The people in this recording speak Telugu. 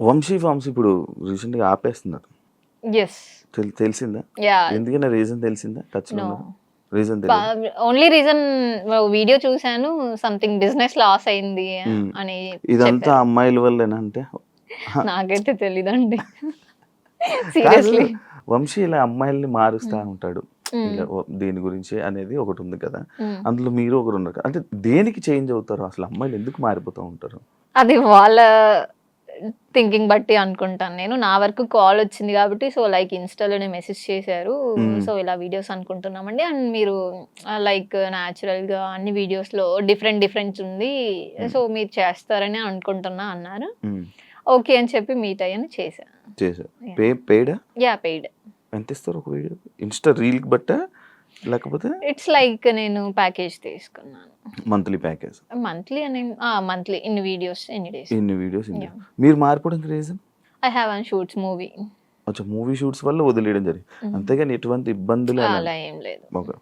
వంశీ ఫార్మ్స్ ఇప్పుడు రీసెంట్ గా ఆపేస్తున్నారు. ఎస్. తెలిసిందా? యా. ఎందుకన్నా రీజన్ తెలిసిందా? టచ్ లో నో. ఉన్నారు? రీజన్ తెలియదు. ఓన్లీ రీజన్ వీడియో చూసాను, సంథింగ్ బిజినెస్ లాస్ అయింది అని ఇదంతా చెప్పారు. అమ్మాయిల వల్లేనా అంటే? నాకైతే తెలీదండి కాదు, సీరియస్లీ. వంశీ ఇలా అమ్మాయిల్ని మారుస్తా ఉంటాడు. ఇలా దీని గురించి అనేది ఒకటి ఉంది కదా, అందులో మీరు ఒకరు ఉన్నారు కదా. అంటే దేనికి చేంజ్ అవుతారు అసలు? అమ్మాయిలు ఎందుకు మారిపోతూ ఉంటారు? అది వాళ్ళ థింకింగ్ బట్టి అనుకుంటాను నేను. నా వరకు కాల్ వచ్చింది కాబట్టి, సో లైక్ ఇన్‌స్టాలోనే మెసేజ్ చేశారు. సో ఇలా వీడియోస్ అనుకుంటున్నామండి. అండ్ మీరు లైక్ న్యాచురల్‌గా అన్ని వీడియోస్‌లో డిఫరెంట్ ఉంది. సో మీరు చేస్తారని అనుకుంటున్నా అన్నారు. ఓకే అని చెప్పి మీట్ అయ్యాను, చేశా. చేశారు. పెయిడా? యాహ్! పెయిడ్. ఎంత ఇస్తారు ఒక వీడియో? ఇన్స్టా రీల్కి బట్టా లేకపోతే ఇట్స్ లైక్ నేను ప్యాకేజ్ తీసుకున్నాను. Monthly package? మంత్లీ అని మంత్లీ ఇన్ని వీడియోస్ ఎన్ని డేస్. ఇన్ని వీడియోస్ యాహ్! మీరు మారిపోవడానికి reason? I have one shoots movie. Movie shoots వల్ల వదిలేయడం జరిగింది, అంతేగాని ఎటువంటి ఇబ్బందులు అలా ఏం లేదు. ఓకే.